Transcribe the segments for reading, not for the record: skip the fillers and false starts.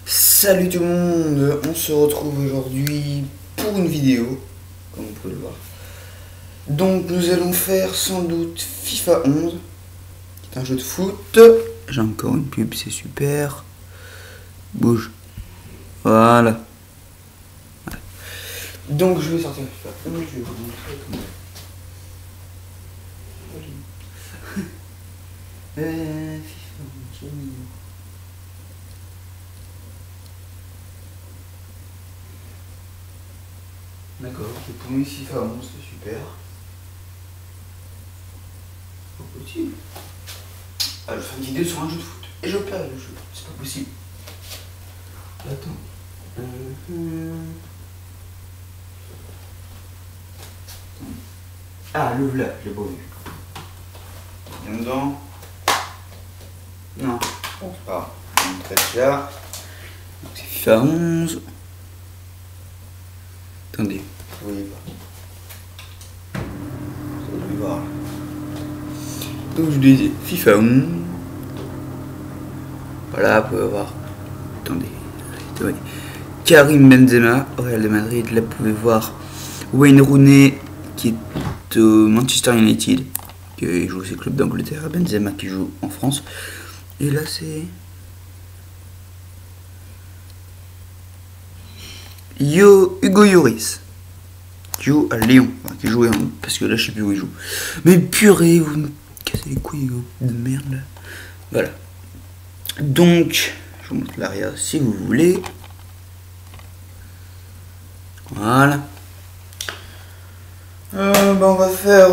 Salut tout le monde, on se retrouve aujourd'hui pour une vidéo, comme vous pouvez le voir. Donc nous allons faire sans doute FIFA 11, qui est un jeu de foot. J'ai encore une pub, c'est super. Bouge. Voilà. Donc je vais sortir FIFA 11, je vais vous montrer comment. FIFA 11, d'accord, le premier FIFA 11, c'est super. C'est pas possible. Ah, je fais une vidéo sur un jeu de foot et je perds le jeu, c'est pas possible. Attends. Ah, le voilà, je l'ai pas vu. Viens dedans. Non, bon, c'est pas grave. On traite là. Donc c'est FIFA 11. Attendez, vous voyez pas. Vous allez voir là. Donc je disais FIFA 11. Voilà, vous pouvez voir. Attendez. Karim Benzema au Real de Madrid. Là, vous pouvez voir Wayne Rooney qui est au Manchester United, qui joue ses clubs d'Angleterre. Benzema qui joue en France. Et là, c'est Hugo Lloris qui joue à Lyon. Enfin, qui joue parce que là, je sais plus où il joue. Mais purée, vous me cassez les couilles de merde là. Voilà. Donc, je vous montre l'arrière si vous voulez. Voilà. On va faire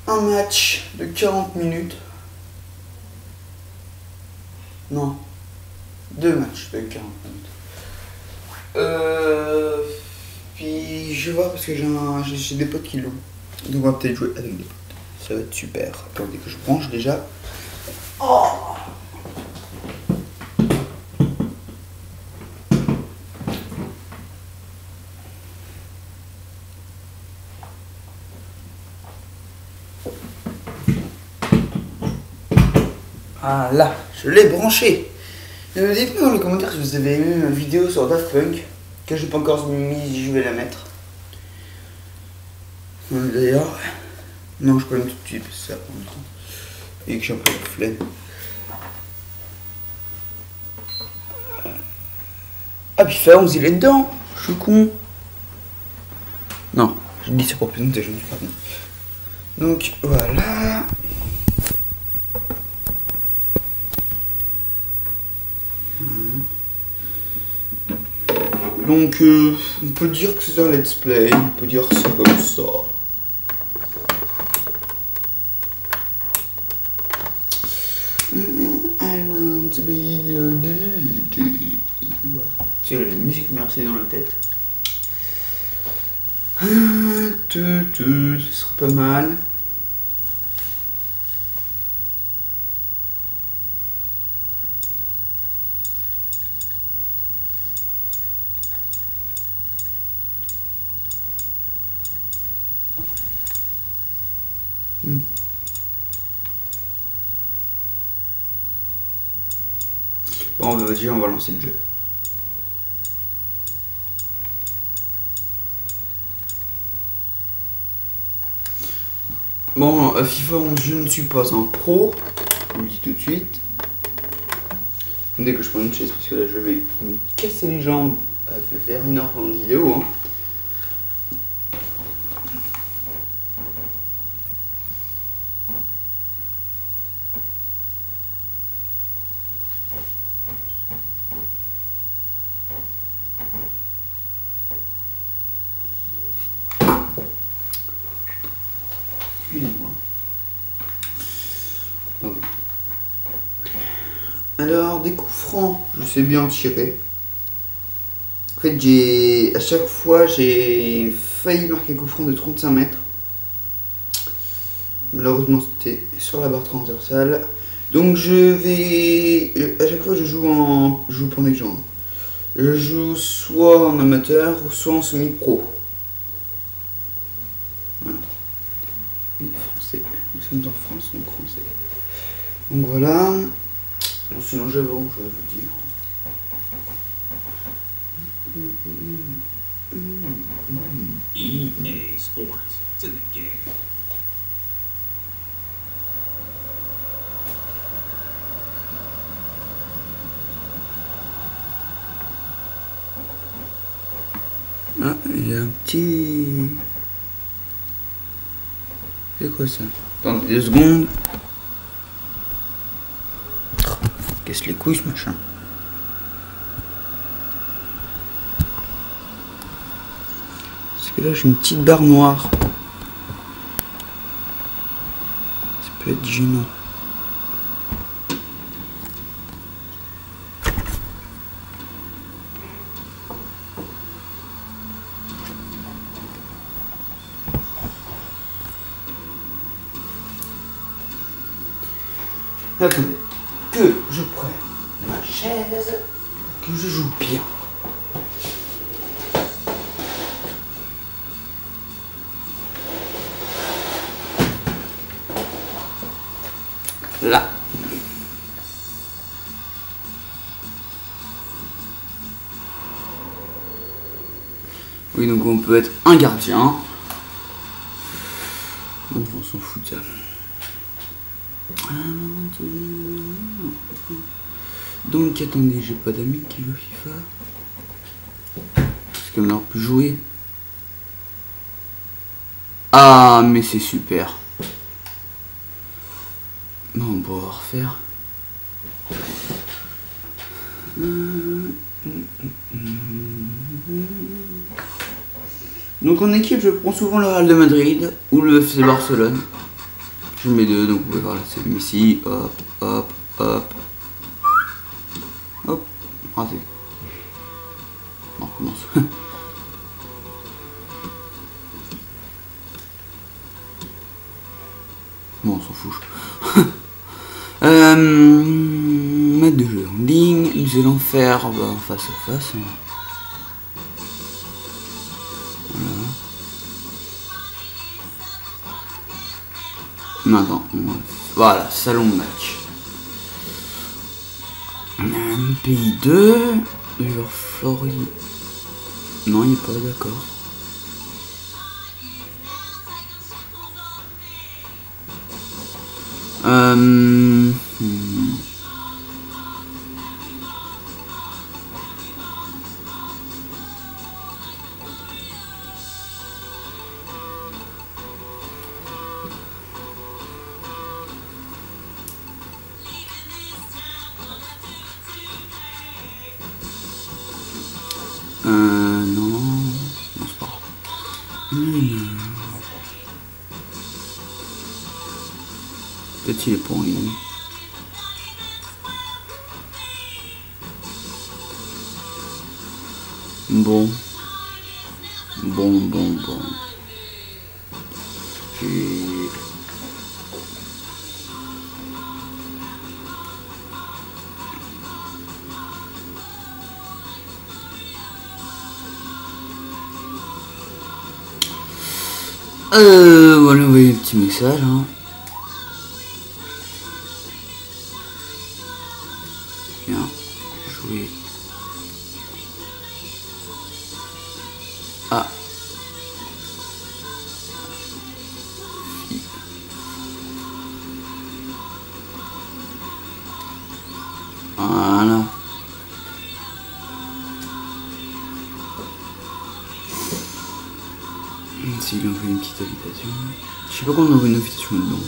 un match de 40 minutes. Non, 2 matchs de 40 minutes. Puis je vais voir parce que j'ai des potes qui l'ont. Donc on va peut-être jouer avec des potes. Ça va être super. Attendez que je branche déjà. Oh! Ah là, je l'ai branché. Dites-moi dans les commentaires si vous avez aimé ma vidéo sur Daft Punk, que je n'ai pas encore mise, je vais la mettre. D'ailleurs, non, je peux la mettre tout de suite parce que ça prend du temps. Et que j'ai un peu de flemme. Ah, puis FIFA 11, il est dedans. Je suis con. Non, je dis ça pour présenter, je ne suis pas con. Donc voilà. Donc on peut dire que c'est un let's play, on peut dire ça comme ça. I want to be a DJ. C'est la musique merci dans la tête. Ce serait pas mal. Bon, vas-y, on va lancer le jeu. Bon, FIFA 11, je ne suis pas un pro, je vous le dis tout de suite. Dès que je prends une chaise, parce que là je vais me casser les jambes à faire une heure de vidéo. Hein. Excusez-moi. Attendez. Alors, des coups francs, je sais bien tirer. En fait, à chaque fois, j'ai failli marquer coup franc de 35 mètres. Malheureusement, c'était sur la barre transversale. Donc, à chaque fois, je joue pour mes jambes. Je joue soit en amateur, soit en semi-pro. Voilà. Français. Nous sommes en France, donc français. Donc voilà. Bon, sinon, j'avais, je vais vous dire. EA Sports. It's in the game. Ah, il y a un petit... C'est quoi ça? Attendez 2 secondes. Casse les couilles ce machin. Parce que là j'ai une petite barre noire. Ça peut être gênant. Attendez, que je prenne ma chaise, que je joue bien. Là. Oui, donc on peut être un gardien. Bon, on s'en fout de ça. Donc attendez, j'ai pas d'amis qui jouent FIFA. Est-ce qu'on leur peut jouer? Ah mais c'est super. Bon, on pourra refaire. Donc en équipe je prends souvent le Real de Madrid ou le FC Barcelone. Je mets 2, donc vous pouvez voir là, c'est Messi, hop, hop, hop. Hop, raté. On recommence. Bon, on s'en fout. Mode de jeu en ligne, nous allons faire face à face. Voilà. Maintenant, voilà, salon de match. Pays 2, joueur Floride. Non, il n'est pas d'accord. Non, c'est pas grave. Peut-être il est pas en ligne. Bon. Voilà, vous voyez le petit message, hein. Bien, jouer. Ah. Voilà. S'il envoie une petite invitation. Je sais pas comment on envoie une invitation dedans.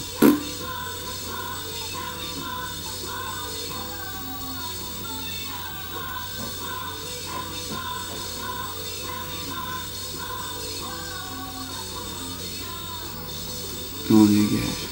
On dégage.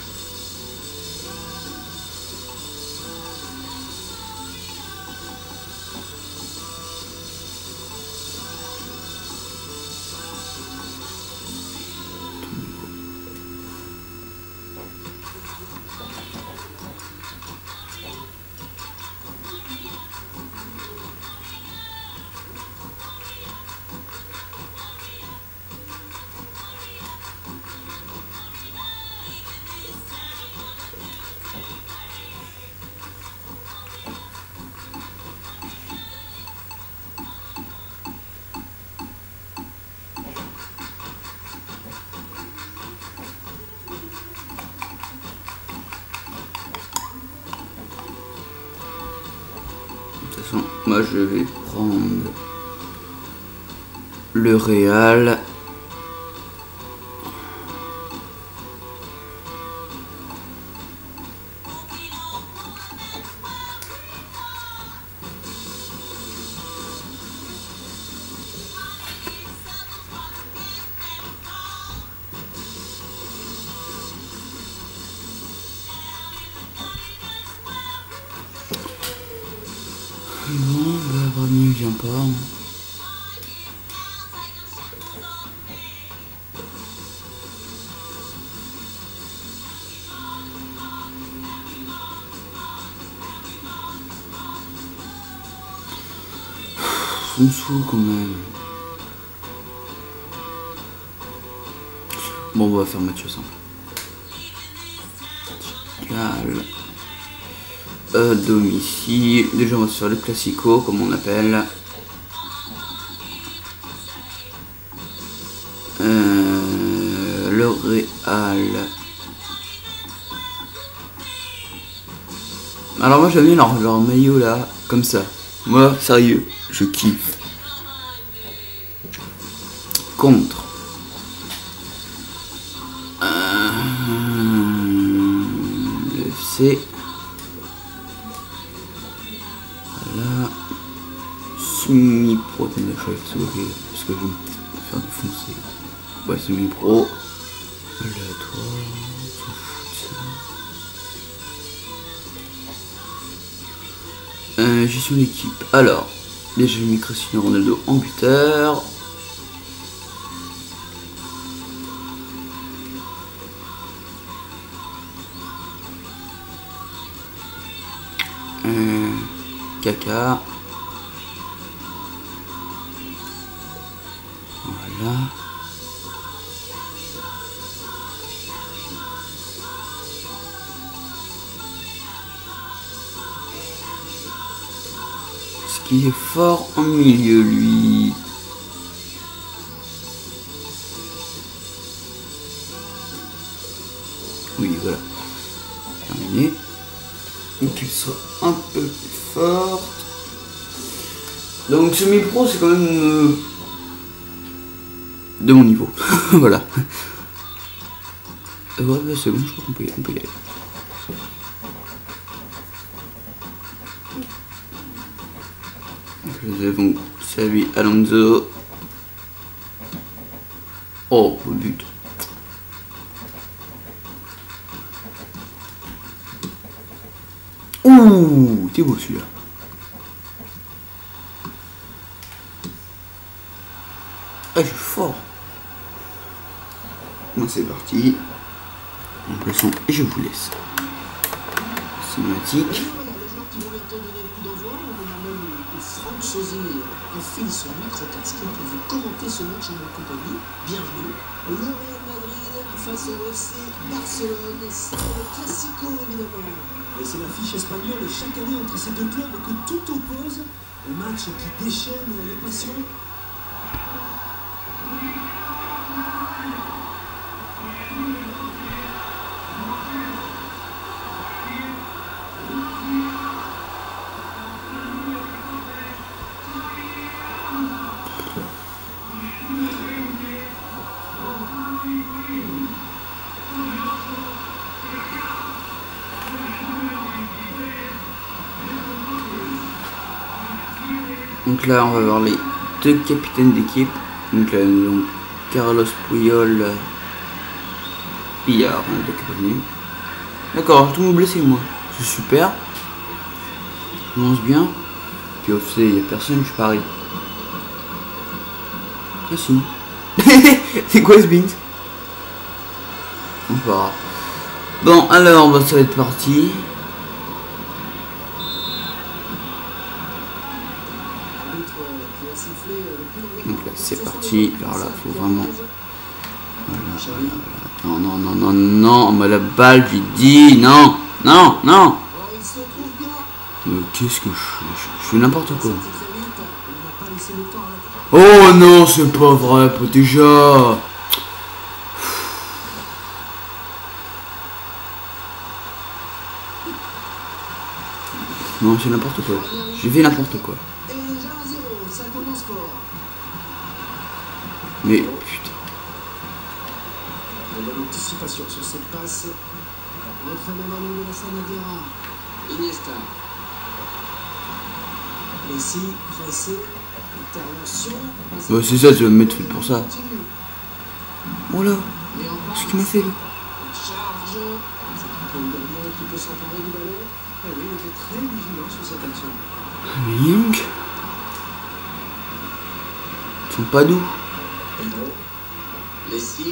toute façon, moi je vais prendre le Real. Bon, bah, Brahmi il vient pas. Hein. Ça me saoule quand même. Bon, on va faire match simple. Cal. Domicile. Déjà, on va se faire le classico, comme on appelle. Le Real. Alors moi j'aime bien leur maillot là, comme ça. Moi, sérieux, je kiffe. Contre. Le FC. Voilà. Semi-pro, parce que je vais me faire défoncer. Ouais, semi-pro. Aléatoire. Gestion d'équipe. Alors, déjà j'ai mis Cristiano Ronaldo en buteur. Kaka. Voilà. Ce qui est fort en milieu, lui. Oui, voilà. Terminé. Donc il soit un peu plus forte. Donc semi-pro c'est quand même de mon niveau. Voilà. Ouais, c'est bon, je crois qu'on peut y aller. Nous avons Xavi Alonso. Oh, au but. Ouh, t'es beau celui-là. Ah, je suis fort. Bon, c'est parti. En plaçant et je vous laisse. Cinématique. Franck Sauzet enfile son micro-casque pour vous commenter ce match en notre compagnie. Bienvenue. Le Real Madrid face au FC Barcelone. C'est le Classico évidemment. Et c'est l'affiche espagnole chaque année entre ces deux clubs que tout oppose. Un match qui déchaîne les passions. Donc là on va voir les deux capitaines d'équipe. Donc là nous avons Carlos Puyol, Pillard, on a deux capitaines. D'accord, tout le monde blessé moi. C'est super. On commence bien. Puis au fait il n'y a personne, je parie. Ah si. C'est quoi ce bint? On verra. Bon alors bah, ça va être parti. Donc là c'est parti, alors là faut vraiment... Voilà. Non, non, non, non, non, on met la balle, je lui dis, non, non, non. Mais qu'est-ce que je fais n'importe quoi. Oh non, c'est pas vrai, pas déjà. Non, c'est n'importe quoi. J'ai fait n'importe quoi. Et déjà 1-0, ça commence fort. Mais putain. Il y a de l'anticipation sur cette passe. Retrait de ballon de la Sanadera. Iniesta. Messi, pressé. Intervention. Bah c'est ça, tu vas me mettre pour ça. Oh là, ce qu'il m'a fait lui. Charge. C'est un gardien qui peut s'emparer du ballon. Ah oui, il était très vigilant sur cette action. Mais Young, ils sont pas doux. Pedro. Messi.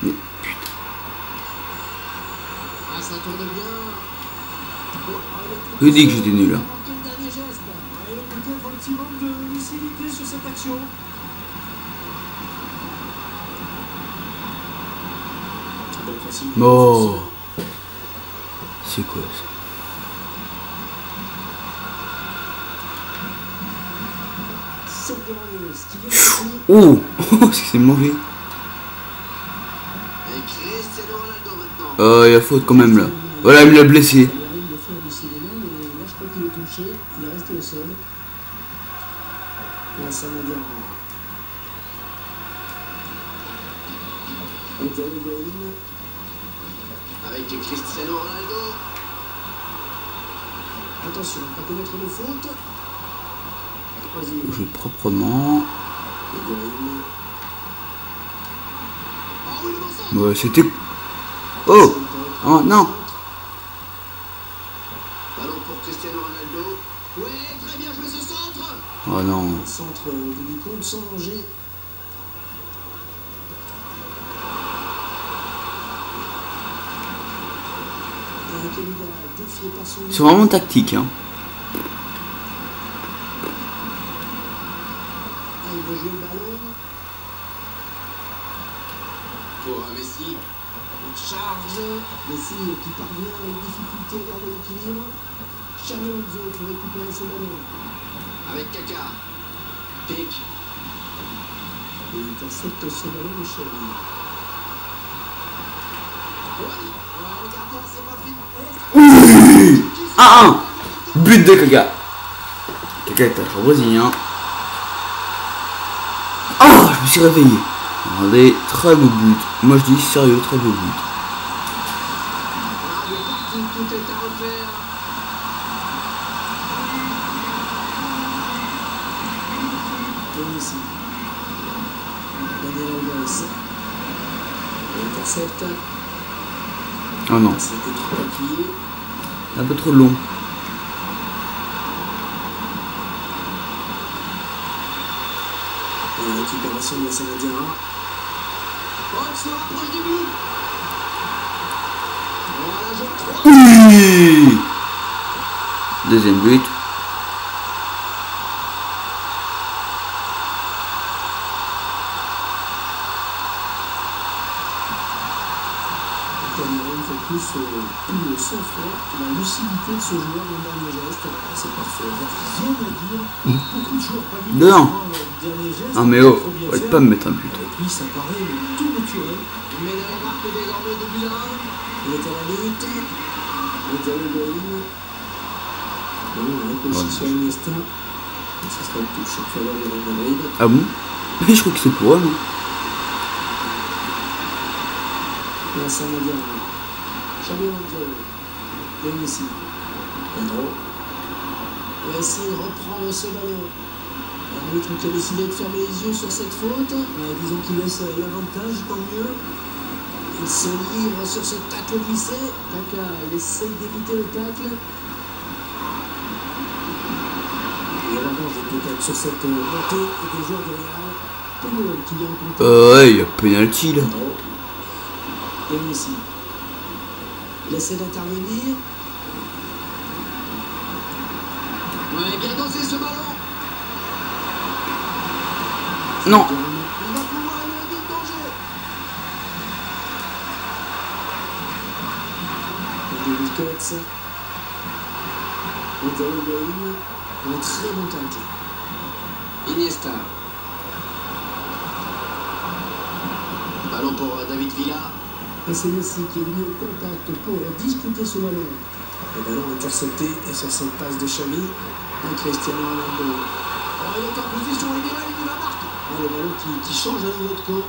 Mais putain. Ah, ça tourne bien. Je dis que j'étais nul là. Quel dernier geste. Et peut-être un petit manque de lucidité sur cette action. Oh, c'est quoi ça? Oh, c'est mauvais. Il y a faute quand même là. Voilà, il me l'a blessé. Il arrive de faire du cinéma, mais là je crois qu'il est touché. Il est resté au sol. Là, ça m'a bien. Avec Cristiano Ronaldo. Attention, pas commettre de faute. Joue proprement. Ouais, c'était. Oh! Oh non! Ballon pour Cristiano Ronaldo. Ouais, très bien joué ce centre. Oh non. Centre du compte sans danger. C'est vraiment tactique, hein. Ah, il veut jouer le ballon. Pour Messi. Charge. Messi qui parvient avec difficulté vers l'équilibre. Xabi Alonso pour récupérer ce ballon. Avec Kaka. Pic. Il intercepte ce ballon de Xabi. Oui! 1-1! But de Kaka. Kaka est un joueur brésilien. Oh, je me suis réveillé. Regardez, très beau but. Moi je dis sérieux, très beau but. Tout est à refaire. Et ici. Daniel Alvarez. Il intercepte. Oh non, C'était trop appuyé. un peu trop long. Et la récupération de la Sanadera. Oh, il se rapproche du but. Voilà, je crois. Oui! Deuxième but. Cameroun fait plus le sang-froid, la lucidité de ce joueur dans le dernier geste. C'est parfait. Rien à dire. Beaucoup de joueurs pas du Non. dernier geste. Ah mais oh, va pas me mettre un but. Et puis ça paraît tout naturel. Il met la marque désormais de but 1. Il est à la limite. Gonzalo Higuaín. Bon, on réfléchit sur Iniesta. Et ce sera une touche en faveur du Real Madrid. Ah bon? Mais je crois que c'est pour eux, non? La Sanadera. Xabi Alonso. Et Messi. Pedro. Messi reprend ce ballon. L'arbitre qui a décidé de fermer les yeux sur cette faute. Disons qu'il laisse l'avantage, tant mieux. Il se livre sur ce tacle glissé. Kaka, il essaye d'éviter le tacle. Et la revanche peut-être sur cette montée des joueurs de Real. Puyol qui vient en compter. Ouais, il y a penalty là. Pedro. Et Messi. Il essaie d'intervenir. Ouais, bien dosé ce ballon. Non. Il va pouvoir aller de danger. De Busquets. Gonzalo Higuaín. Un très bon tacle. Iniesta. Ballon pour David Villa. Et c'est Messi qui est venu au contact pour disputer ce ballon. Le ballon intercepté et sur cette passe de Xavi, Cristiano Ronaldo. Oh, il est en position idéale, il la marque. Oh, le ballon qui change à niveau de camp.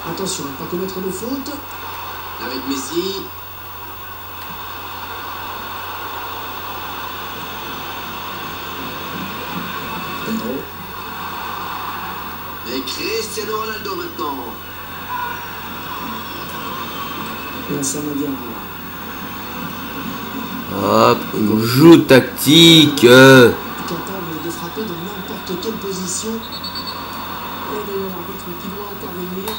Attention, pas commettre de faute. Avec Messi. Pedro. Et Cristiano Ronaldo maintenant. Lassana Diarra. Hop, on joue tactique. Capable de frapper dans n'importe quelle position. Et d'ailleurs l'arbitre qui doit intervenir.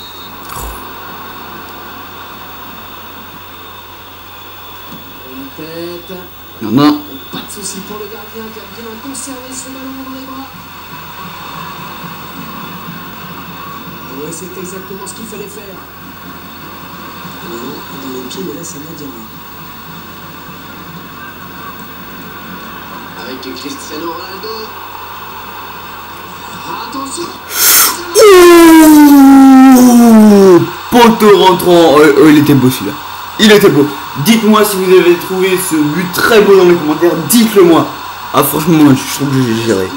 La tête. Non. Pas de souci pour le gardien qui a bien conservé ce ballon dans les bras. Oui, c'est exactement ce qu'il fallait faire. Le ballon est dans les pieds de Lassana Diarra. Avec Cristiano Ronaldo. Attention. Ouh, poteau rentrant. Oh, il était beau celui-là. Il était beau. Dites-moi si vous avez trouvé ce but très beau dans les commentaires. Dites-le moi. Ah franchement, je trouve que j'ai géré.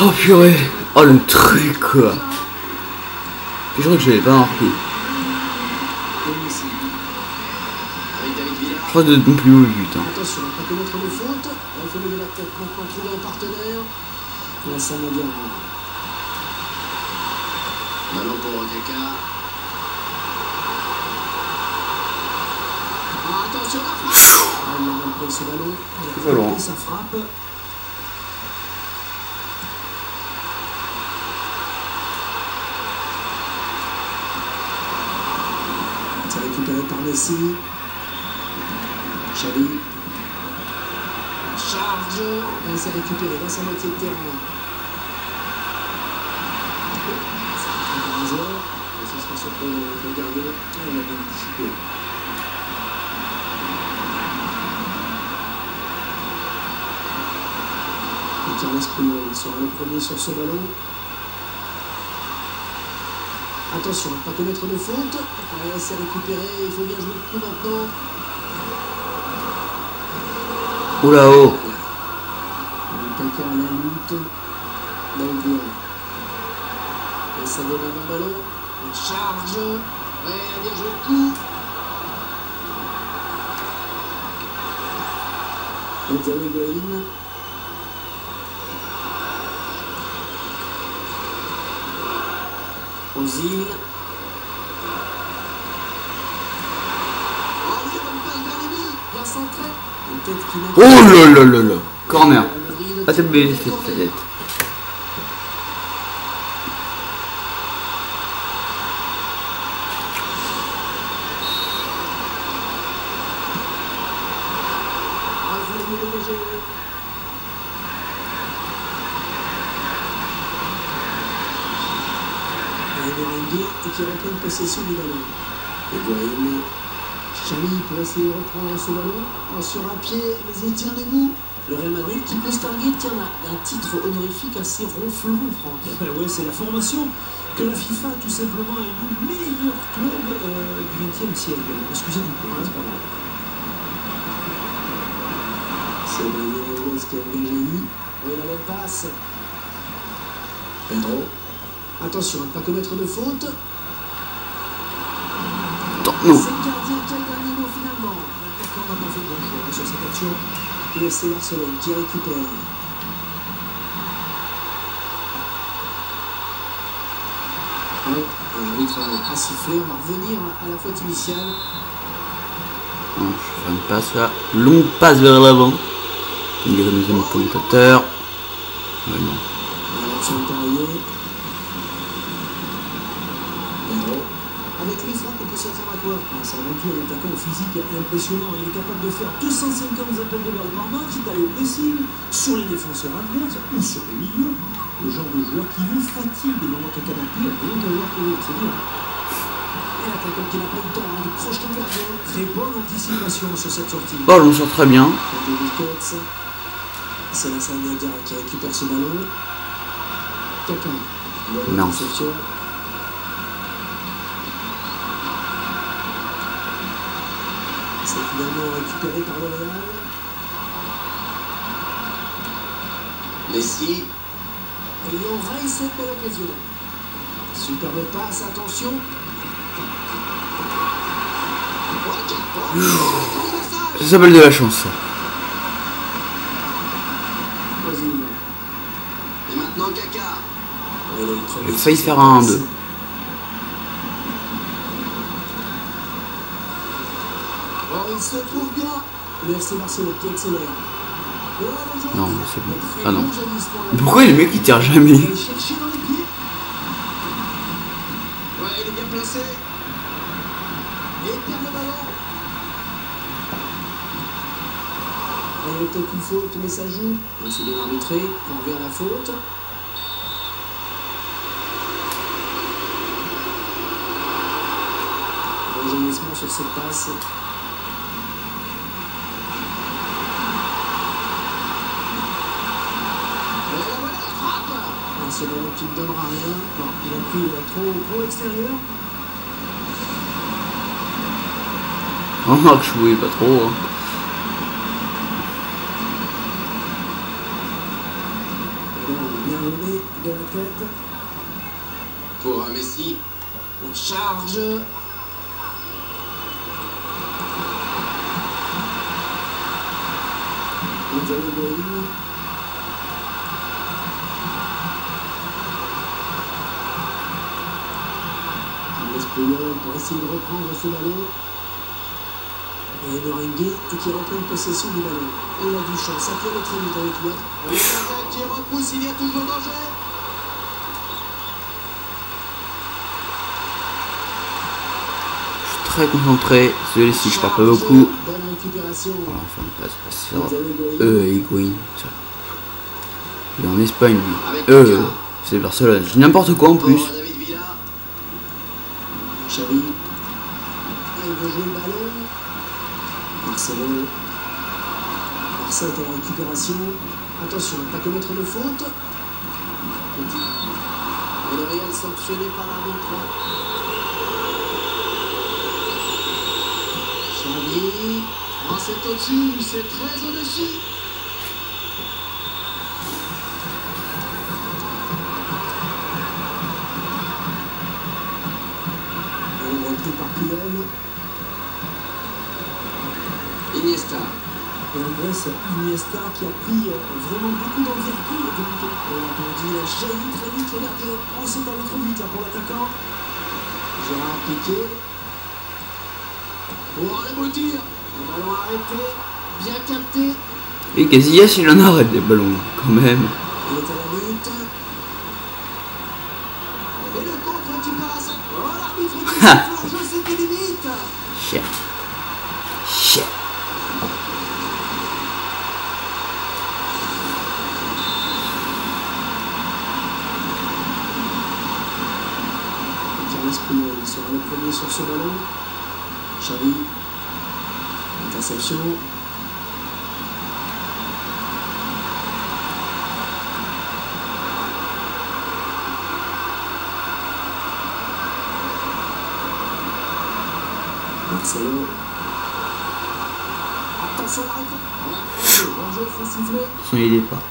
Oh purée. Oh le truc quoi. Je crois que je l'avais pas marqué. Je crois de non plus haut le but. Attention, pas commettre de faute. Il faut lever la tête maintenant, trouver un partenaire. Lassana Diarra. Ballon pour Kaka. Attention la frappe. Il a mal pris ce ballon. Il a pris sa frappe. C'est récupéré par Messi. Xavi. Charge. Et c'est récupéré dans sa moitié de terrain. C'est un joueur. Et ça sera sur le gardien. Il a bien anticipé. Et Carles Puyol sera le premier sur ce ballon. Attention, pas commettre de faute. Ouais, c'est récupéré, il faut bien jouer le coup maintenant. Oula oh. Kaka à la lutte. Daoudia. Et ça donne un bon ballon. On charge. Ouais, bien joué le coup. Gonzalo Higuaín. Ozil. Oh là là là là. Corner. Pas de belle peut-être. Et qui reprend possession du ballon. Higuaín. Xavi pour essayer de reprendre ce ballon sur un pied, mais il tient debout. Le Real Madrid qui peut se targuer d'un titre honorifique assez ronflant, Franck. Ouais, c'est la formation que la FIFA tout simplement a élu meilleur club du XXe siècle. Excusez du coup, c'est pas mal. C'est Daniel Alves qui a bien jailli. Oui, la bonne passe. Pedro. Attention, ne pas commettre de faute. C'est le gardien qui a le dernier mot finalement. L'attaquant n'a pas fait grand chose sur cette action. Et c'est Barcelone qui récupère. L'arbitre a sifflé, on va revenir à la faute initiale. Je fais une passe là. Longue passe vers l'avant. Il est le deuxième commentateur. Ouais, non. L'action est envoyée. Avec lui, Franck, on peut s'attendre à quoi? C'est avant tout un attaquant physique impressionnant. Il est capable de faire 250 appels de balle par match, d'aller au pressing, sur les défenseurs adverses ou sur les milieux. Le genre de joueur qui vous fatigue dans votre canapé, rien qu'à voir courir, c'est bien. Et l'attaquant qui n'a pas eu le temps de projeter le gardien. Très bonne anticipation sur cette sortie. Oh, on sort très bien. C'est la Sagnadia qui récupère ce ballon. Kaka. Non. Réception. C'est finalement récupéré par L'Oréal. Messi. Et Lyon raye cette belle occasion. Superbe passe, attention. Ça s'appelle de la chance. Et maintenant Kaka. Il a failli faire un 1-2. Oh, il se trouve bien. Le FC Barcelone qui accélère. Non, mais c'est bon. Ah non. Pourquoi les mecs ils tirent jamais? Il chercher dans les pieds. Ouais, il est bien placé. Et il perd le ballon. Il y a peut-être une faute, mais ça joue. C'est bien arbitré. On revient à la faute. Enjaillissement sur cette passe. C'est le ballon qui ne donnera rien. Non, il a pris trop extérieur. Oh, Marc Chouet, pas trop. Hein. Bien levé de la tête. Pour un Messi. La charge. Gonzalo Higuaín. Pour essayer de reprendre ce ballon. Et Merengue qui reprend une possession du ballon. Et il a du champ, ça peut très vite avec l'autre. Le gardien qui repousse, il y a toujours danger. Je suis très concentré. Désolé si je parle pas beaucoup. Bonne récupération. Enfin, ça va. Higuaín. Il est en Espagne lui. C'est Barcelone. Je dis n'importe quoi en plus. Xavi. Il veut jouer le ballon. Marcelo. Marcel pour la récupération. Attention, pas commettre de faute. Et le Real sanctionné par l'arbitre. Xavi. Oh, c'est au-dessus, c'est très au-dessus. Par Puyol. Iniesta. Et Andrés Iniesta qui a pris vraiment beaucoup d'envergure depuis. On a dit, il a jailli très vite le gardien. Oh, c'est allé trop vite là, pour l'attaquant. Gérard Piqué. Oh, le beau tir. Le ballon arrêté. Bien capté. Et Casillas il en arrête des ballons quand même. Il est à la lutte. Et le contre qui passe. Oh, l'arbitre qui siffle, je sais qu'il limite. Cher. Cher. Carles Puyol sera le premier sur ce ballon. Xavi. Interception. Marcelo. Attention, arrête. Bon jeu, faut siffler. Son idée pas.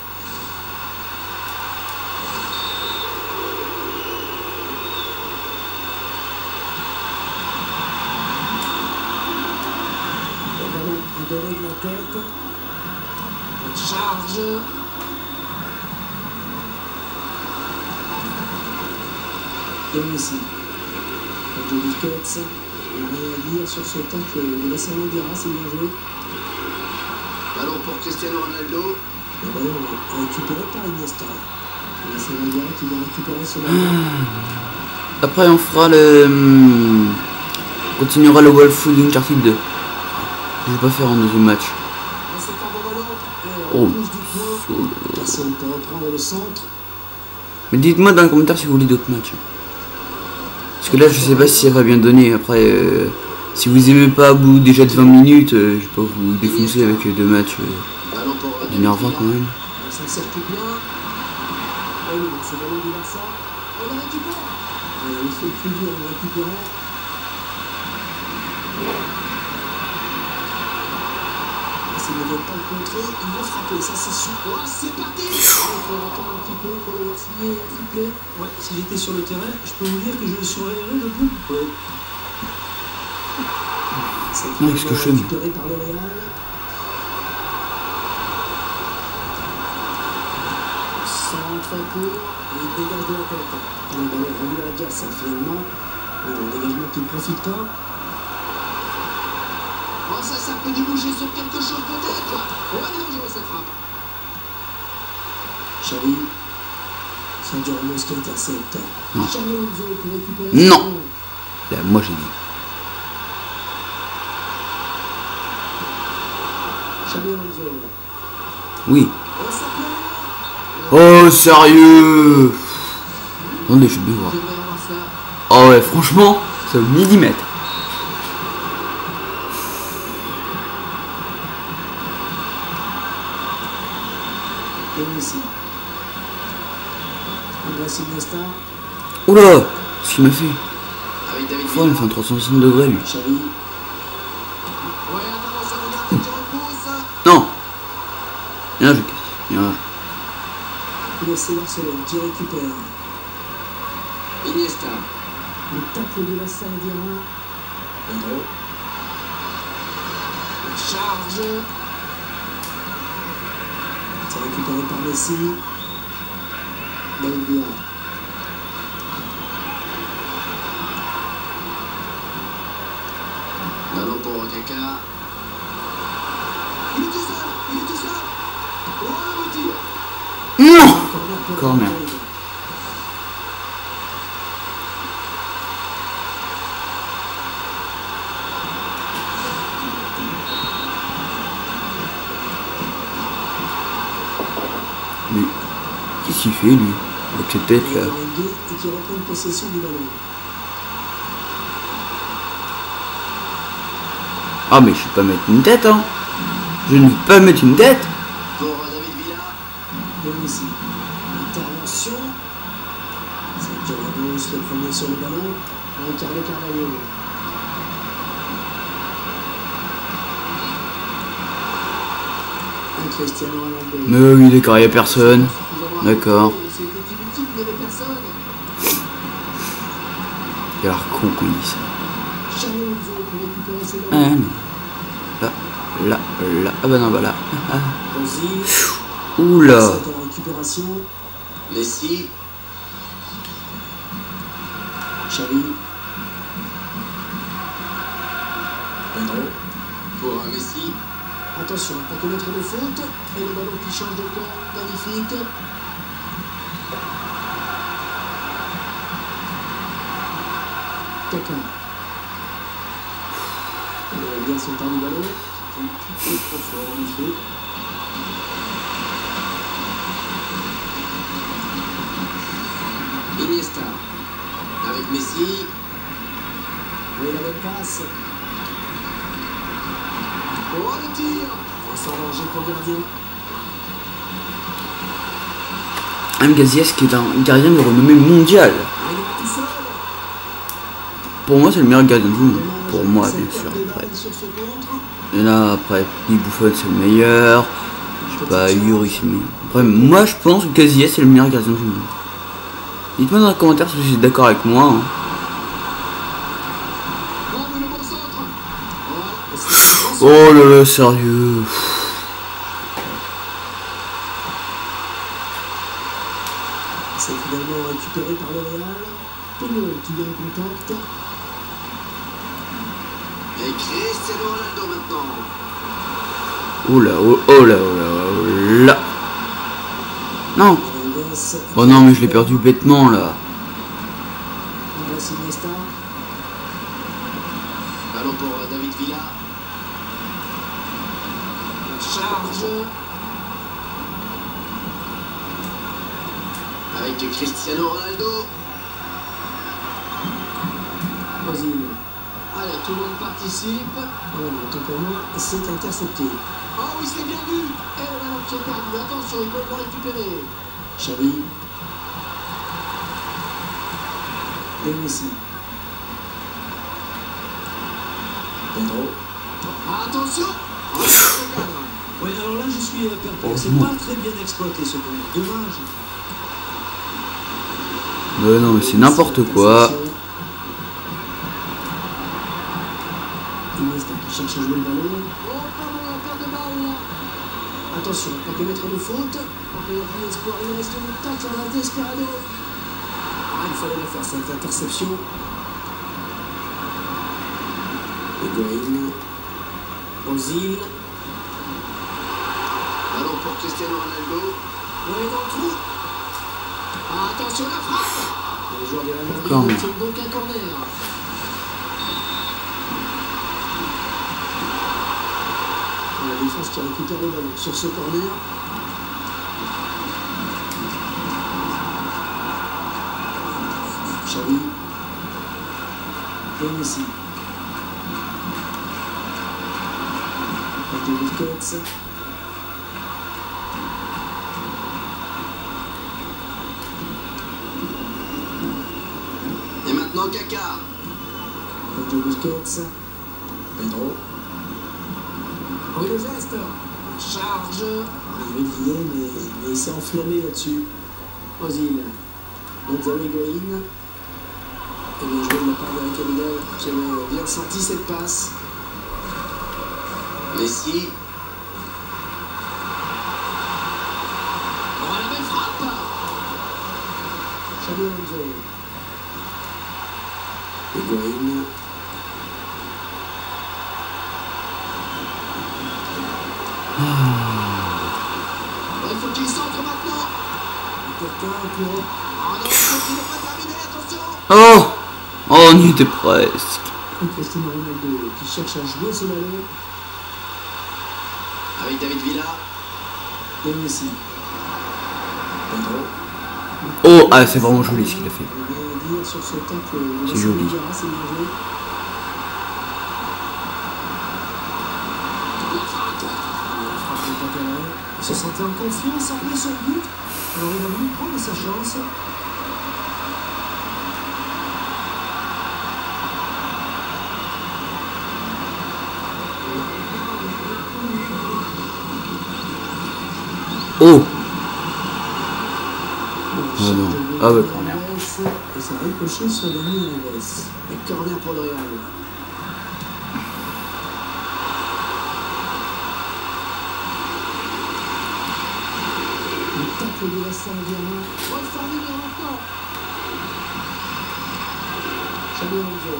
Le ballon a donné de la tête. La charge. Et Messi. De Busquets. Il n'y a rien à dire sur ce tacle de la Sagnadia, c'est bien joué. Ballon pour Cristiano Ronaldo. Le ballon récupéré par Iniesta. La Sagnadia qui vient récupérer ce ballon. Après on fera le... On continuera le Wolf Food Uncharted 2. Je vais pas faire un deuxième match. C'est un bon ballon. Et Oh. touche du point. Personne peut reprendre le centre. Mais dites-moi dans les commentaires si vous voulez d'autres matchs. Parce que là je sais pas si ça va bien donner. Après si vous aimez pas au bout déjà de 20 minutes, je vais pas vous défoncer avec deux matchs d'1h20 quand même. s'en circule bien. Oh non, ce ballon du Barça. On le récupère. Il fait plus dur en récupérant. S'il ne veut pas le contrer, il va frapper, ça c'est sûr. Oh, c'est parti. Il faut attendre un petit peu pour le signer un triplé. Ouais, si j'étais sur le terrain, je peux vous dire que je le surveillerais le coup. Ouais. C'est Non, qu'est-ce que je fais, récupéré par le Real. Centre pour, et il dégage de la tête. Le ballon rendu à l'adversaire finalement. Un dégagement qui ne profite pas. Oh, ça peut déboucher sur quelque chose peut-être. Oh, elle est dangereuse cette frappe. Xavi. Sergio Ramos qui intercepte. Xavi Alonso pour récupérer. Non. Là, moi j'ai dit. Xavi Alonso. Oui. Oh, ça peut. Oh, sérieux. Attendez, je vais voir. Je vais avoir ça. Oh ouais, franchement, c'est au millimètre. Et Messi. Andrés Iniesta. Oula, qu'est-ce qu'il m'a fait? Avec David Il me fait un 360 degrés lui. Xavi. Ouais, attention, regarde qui repousse. Non. Bien joué, bien joué. C'est Barcelone qui récupère. Iniesta. Le tacle de la salle d'Iran. Pedro. La charge. C'est récupéré par Messi. David Villa. Ballon pour Kaka. Il est tout seul. Il est tout seul. Oh, le tir. Non. Corner. Lui, qu'est-ce qu'il fait lui? Avec cette tête là. Et qui reprend possession du ballon. Ah mais je vais pas mettre une tête hein. Je ne vais pas mettre une tête. Pour David Villa. Et Messi. Intervention. C'est Ramos le premier sur le ballon. Ricardo Carvalho. Un Cristiano Ronaldo. Mais oui, d'accord, il n'y a personne. D'accord. C'était inutile, il n'y avait personne. Il a l'air con qu'on dit ça. Xavi Alonso pour récupérer ses Ah ballons. non. Là. Ah bah non, bah là. Ozil. Oula. C'est en récupération. Messi. Xavi. Pedro. Pour Messi. Attention, pas commettre de faute. Et le ballon qui change de camp. Magnifique. Kaka. Il vient son temps du ballon. C'est un petit peu trop fort en effet. Iniesta. Avec Messi. Oui, la bonne passe. Oh, le tir. Enfin, danger pour le gardien. Un Gaziès qui est un gardien de renommée mondiale. Ah, il est tout seul. Pour moi, c'est le meilleur gardien du monde. Pour moi, bien sûr. Après. Sur ce contre. Et là, après, Buffon, c'est le meilleur. Je sais pas, Yuri, c'est le meilleur. Après, moi, je pense que Gaziès, c'est le meilleur gardien du monde. Dites-moi dans les commentaires si vous êtes d'accord avec moi. Hein. Oh, mais le bon centre. Oh là là, sérieux. C'est finalement récupéré par le Real. Pedro qui vient en contact. Et Cristiano Ronaldo maintenant. Oh là, oh là, oh là, oh là. Non. Oh non, mais je l'ai perdu bêtement là. Andrés Iniesta. Ballon pour David Villa. La charge. Avec Cristiano Ronaldo. Ozil. Allez, tout le monde participe. Oh non, tant pour moi, c'est intercepté. Oh oui, c'est bien vu. Et le ballon qui est perdu. Attention, ils peuvent le récupérer. Xavi. Et Messi. Pedro. Attention. Ouais, alors là, je suis perplexe. C'est pas très bien exploité ce corner. Dommage. Non, mais c'est n'importe quoi. Iniesta qui cherche à jouer le ballon. Oh, pardon, la perte de balle. Attention, on peut mettre de faute. On peut appuyer l'espoir. Il reste une tacle à la Desperado. Ah, il fallait la faire cette interception. Higuaín. Ozil. Ballon pour Cristiano Ronaldo. Oui, dans le trou. Ah, attention, la frappe. Les joueurs de la Madrid obtiennent donc un corner. La défense qui récupère le ballon sur ce corner. Xavi. Et Messi. De Busquets. Et maintenant Kaka. De Busquets. Pedro. Oui, le geste. Charge. Il veut crier, mais il s'est enflammé là-dessus. Ozil. Gonzalo Higuaín. Et bien joué de la part d'Eric Abidal qui avait bien senti cette passe. Messi. Oh, la belle frappe. Xabi Alonso. Higuaín. Il faut qu'il centre maintenant. Quelqu'un pour... Ah non, il faut qu'il n'est pas terminé, attention. Oh, on y était presque. Cristiano Ronaldo qui cherche à jouer ce ballon. Avec David Villa. Et Messi. Pedro. Oh, ah, c'est vraiment joli ce qu'il a fait. C'est joli. Il se sentait en confiance après son but. Alors il a voulu prendre sa chance. Oh. Oh non. Ah ouais, corner. Et ça a ricoché sur le nez Alves. Et corner pour le Real. Le tacle de la Saint-Germain. Oh, formidable encore. Xabi Alonso.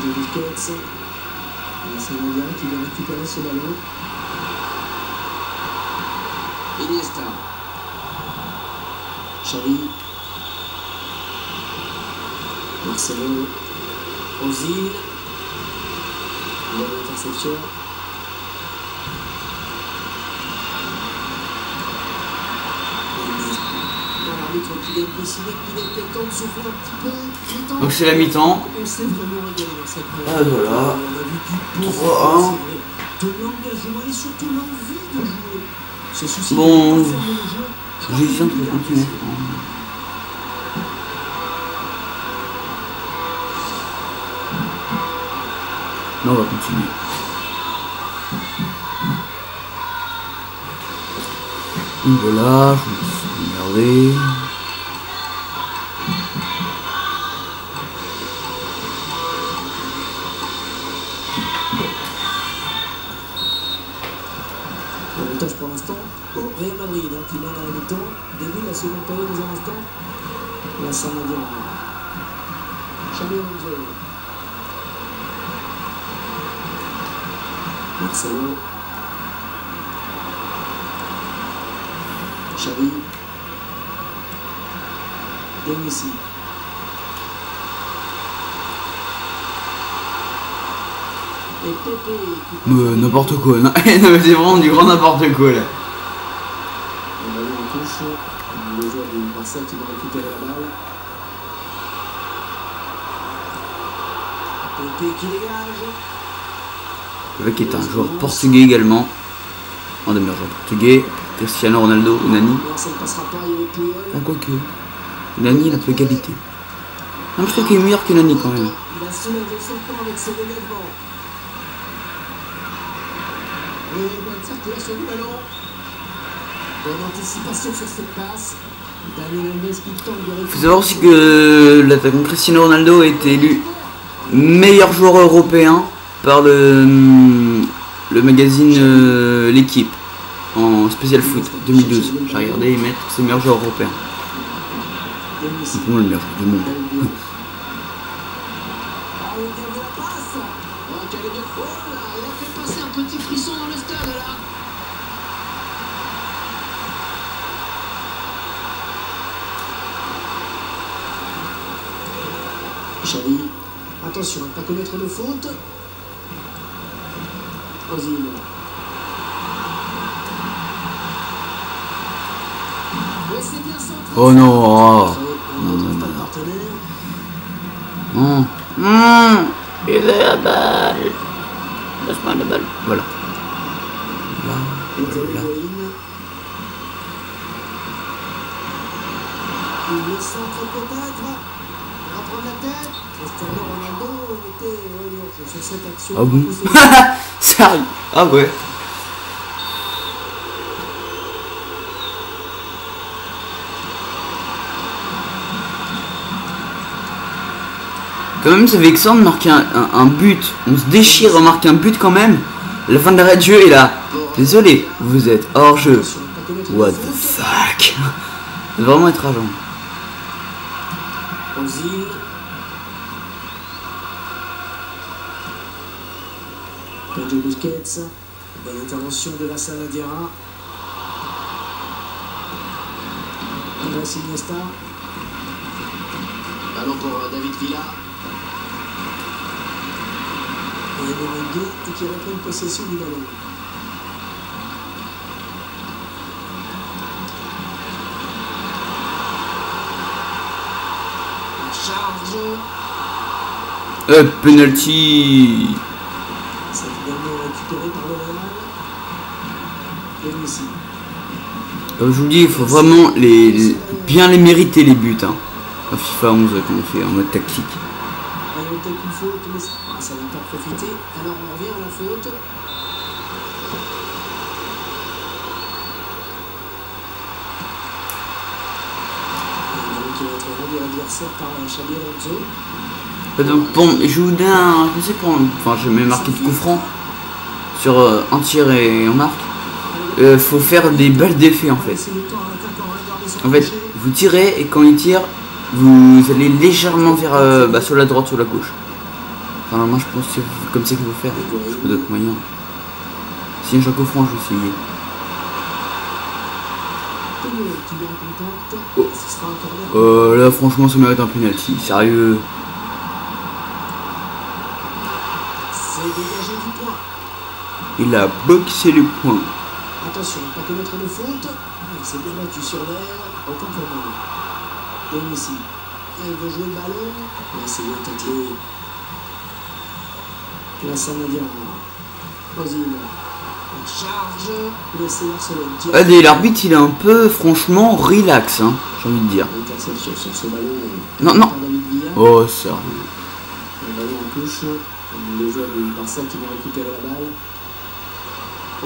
De Busquets. La Saint-Germain qui va récupérer ce ballon. Iniesta. Xavi. Marcelo. Ozil. Bonne interception. L'arbitre qui vient de décider qu'il était temps de souffler un petit peu. Donc c'est la mi-temps. On s'est vraiment régalé dans cette Ah voilà. On a vu du 3-1. De l'engagement et surtout l'envie de jouer. Ce souci Bon, de pas fermer le jeu. j'hésite de continuer. Non, on va continuer. Donc voilà, je me suis regardé. L'avantage pour l'instant au Real Madrid qui mène à la mi-temps. Début de la seconde période dans un instant. La Saint-Germain. Xabi Alonso. Marcelo. Xavi. Et Messi. Et Pepe. N'importe quoi. Non, mais c'est vraiment du grand n'importe quoi là. Le ballon en touche. Le joueur du Barça qui va récupérer la balle. Pepe qui dégage. Le mec est un joueur portugais également. Un des meilleurs joueurs portugais. Cristiano Ronaldo ou Nani. Ah, quoique. Nani, il a peu qualité. Non, je trouve qu'il est meilleur que Nani quand même. Il a soulevé son camp avec ses relèvements. Et bonne circulation du ballon. Bonne anticipation sur cette passe. Daniel Alves qui tente de récupérer. Faut savoir aussi que l'attaquant Cristiano Ronaldo a été élu meilleur joueur européen par le magazine L'équipe en spécial foot 2012. J'ai regardé et mettre ses meilleurs joueurs européens. C'est pour moi le meilleur joueur du monde. Ah, il y avait la passe. Oh, quel est bien. Oh là, il a fait passer un petit frisson dans le stade là. Xavi, attention à ne pas commettre de faute. Ozil. Mais c'est bien centré. Oh non, oh. Il veut la balle. Laisse-moi la balle. Voilà. Là, là. Il le centre peut-être. Il va prendre la tête. Cristiano Ronaldo était sur cette action. Ah bon? Sérieux? Ah ouais. Quand même, c'est vexant de marquer un but. On se déchire à marquer un but quand même. La fin de l'arrêt de jeu est là. Désolé, vous êtes hors jeu. What the fuck? C'est vraiment être agent. Ozil. Pedro Busquets. Bonne intervention de la Saladiera. Andrés Iniesta. Ballon pour David Villa. Et Merengue qui reprend une possession du ballon. La charge. Penalty. C'est finalement récupéré par le Real. Et Messi. Comme je vous dis, il faut vraiment bien les mériter les buts. Hein. À FIFA 11 qu'on fait en mode tactique. Allez, on tape une faute, mais ça n'a pas profité. Alors on revient à la faute. Qui va être rendu à l'adversaire par Xabi Alonso. Bon, je vous donne un conseil pour. Enfin, je mets marqué de coup franc sur un tir et on marque. Faut faire des balles d'effet en fait. En fait, vous tirez et quand il tire, vous allez légèrement vers sur la droite ou la gauche. Enfin, moi je pense que c'est comme ça qu'il faut faire. Je sais pas d'autres moyens. Si j'ai un coup franc, je vais essayer. Oh. Là, franchement, ça mérite un penalty. Sérieux. Il a boxé le point. Attention, pas commettre de faute. Il s'est bien battu sur l'air. Aucun problème. Et Messi. Il veut jouer le ballon. Mais c'est bien taclé. La Sanadiara. Ozil. En charge. Laissez Barcelone. Allez, l'arbitre, il est un peu, franchement, relax, hein, j'ai envie de dire. Interception sur ce ballon. Non, non. Oh, sérieux. Le ballon en touche. Les joueurs du Barça qui vont récupérer la balle.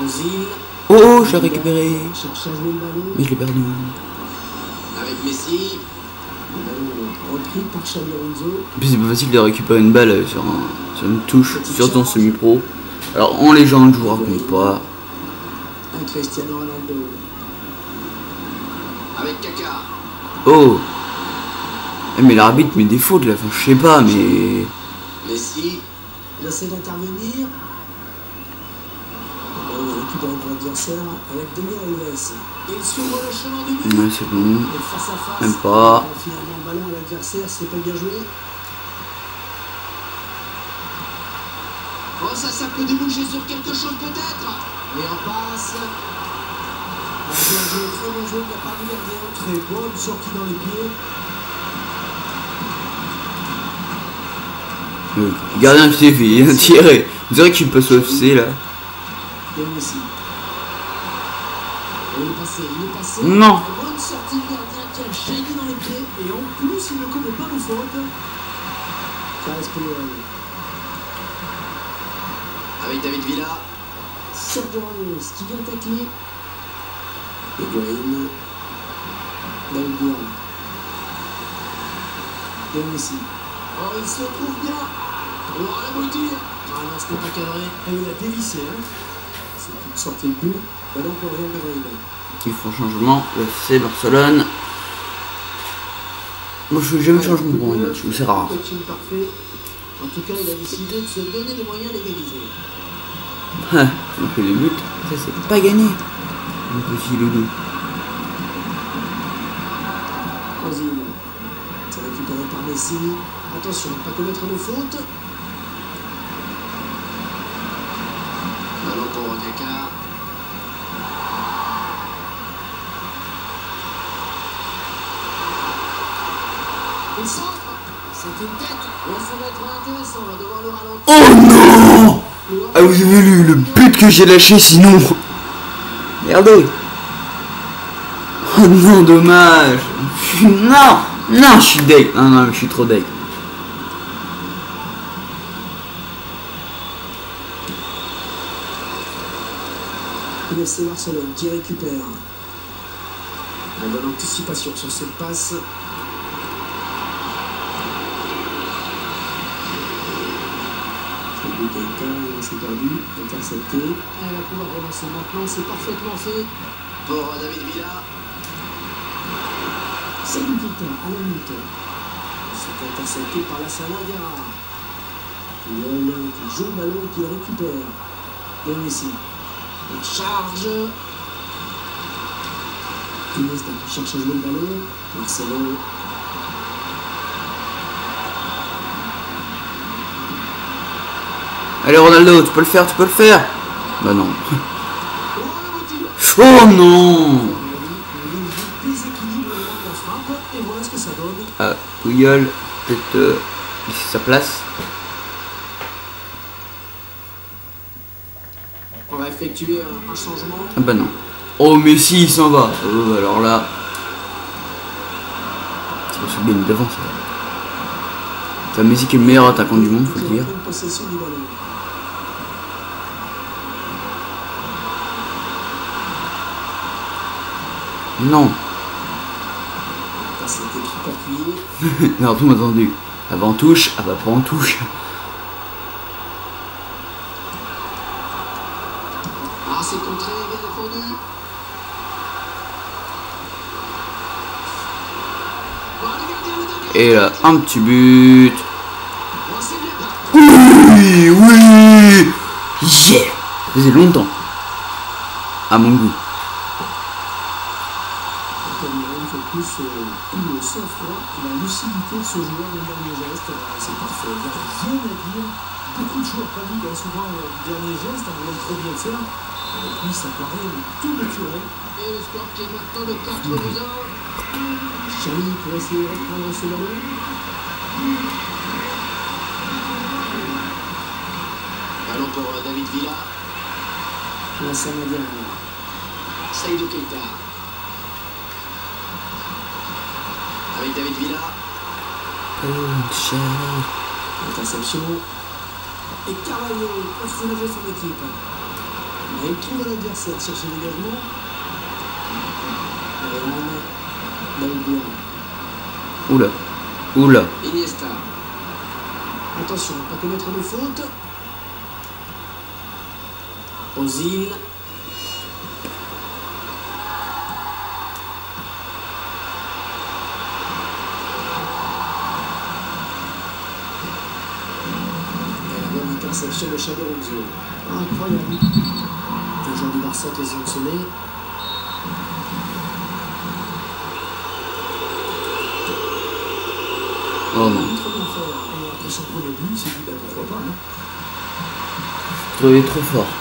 Ozil. Oh, je l'ai récupéré. Cherche à jouer le ballon. Mais je l'ai perdu. Avec Messi. Le ballon repris par Xabi Alonso. En plus, c'est pas facile de récupérer une balle sur une touche, surtout en semi-pro. Alors, en légende, je vous raconte pas. Un Cristiano Ronaldo. Avec Kaka. Oh. Mais l'arbitre met des fautes là, enfin, je sais pas, mais. Messi. Il essaie d'intervenir. Il récupère l'adversaire avec Daniel Alves. Il s'ouvre le chemin du but. Ouais, c'est bon. Et face à face. Même pas. Finalement, le ballon à l'adversaire, c'est pas bien joué. Oh, ça peut déboucher sur quelque chose peut-être. Et en passe. Bien joué, très bon jeu de la part du gardien. Très bonne sortie dans les pieds. Le gardien qui s'est fait tirer. On dirait qu'il passe au FC là. Et Messi. Il est passé. Non. Bonne sortie du gardien qui a le shiny dans les pieds. Et en plus, il ne commet pas de faute. Carles Puyol. Avec David Villa. Sergio Ramos qui vient tacler. Higuaín. David Villa. Et Messi. Oh, il se trouve bien. Oh, la boutique. Ah non, ce n'est pas cadré. Et il a dévissé. Hein. C'est une sortie de but. Ballon pour Real Madrid. Qui font changement. Le FC Barcelone. Moi je fais jamais de changement pour un match, c'est rare. Coaching parfait. En tout cas, il a décidé de se donner les moyens d'égaliser. Ah, on fait le but. Ça c'est pas gagné. Mon petit loulou. Ozil. C'est récupéré par Messi. Attention, pas commettre de faute. Ballon pour Odeka. Il centre. C'est une tête. Ouais, ça va être intéressant. On va devoir le ralentir. Oh non! Ah vous avez vu le but que j'ai lâché sinon. Regardez. Oh non, dommage. Non, non, je suis deg. Non, non, je suis trop deg. Le FC Barcelone qui récupère. Une bonne anticipation sur cette passe. Keita, il s'est perdu, intercepté. Elle va pouvoir relancer maintenant, c'est parfaitement fait. Pour David Villa. C'est Keita à la minute. C'est intercepté par la Saladera. Puyol qui joue le ballon et qui le récupère. Et Messi. La charge. Iniesta qui cherche à jouer le ballon. Marcelo. Allez Ronaldo, tu peux le faire, tu peux le faire. Bah non. Oh, le motif. Oh non. Déséquilibre de la frappe. Et voilà ce que ça donne. Ah, Puyol, peut-être laisser sa place. On va effectuer un changement. Ah bah non. Oh Messi il s'en va. Oh, alors là. C'est pas bien devant ça. C'est Messi qui est le meilleur attaquant du monde, faut le dire. Une possession du ballon. Non. Cette équipe appuyée. Non, tout m'a entendu. Avant touche, ah bah pas en touche. Ah, c'est contré, bien défendu. Oh, le gardien, le gardien. Et là, un petit but. Oh, c'est bien. Oui, oui. Yeah. Ça faisait longtemps. À mon goût. Il faut plus le sang-froid et la lucidité de ce joueur dans le dernier geste. C'est parfait. Il n'y a rien à dire. Beaucoup de joueurs paniquent souvent le dernier geste, on veut trop bien le faire. Et puis ça paraît tout naturel. Et le score qui est maintenant de 4-1. Chani pour essayer de reprendre ce ballon. Ballon pour David Villa. La Samadera. Seydou Keita. Avec David Villa. Interception. Et Carvalho pour soulager son équipe. Mais il trouve l'adversaire sur son dégagement. David Villa. Oula. Oula. Iniesta. Attention, pas commettre de faute. Ozil. Interception de Xabi Alonso. Incroyable. Le joueur du Barça qui est sanctionné. Oh non. Trop bien faire. Et après son premier but, il s'est dit bah, pourquoi pas. Hein. Trouvé trop fort.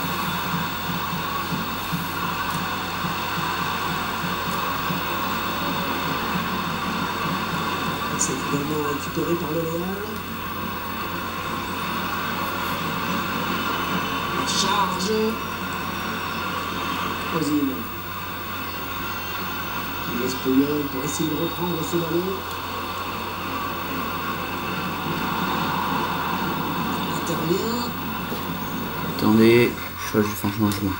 C'est finalement récupéré par le Real. charge. Ozil. Il laisse Puyol pour essayer de reprendre ce ballon. Il intervient. Attendez, je vais faire un changement.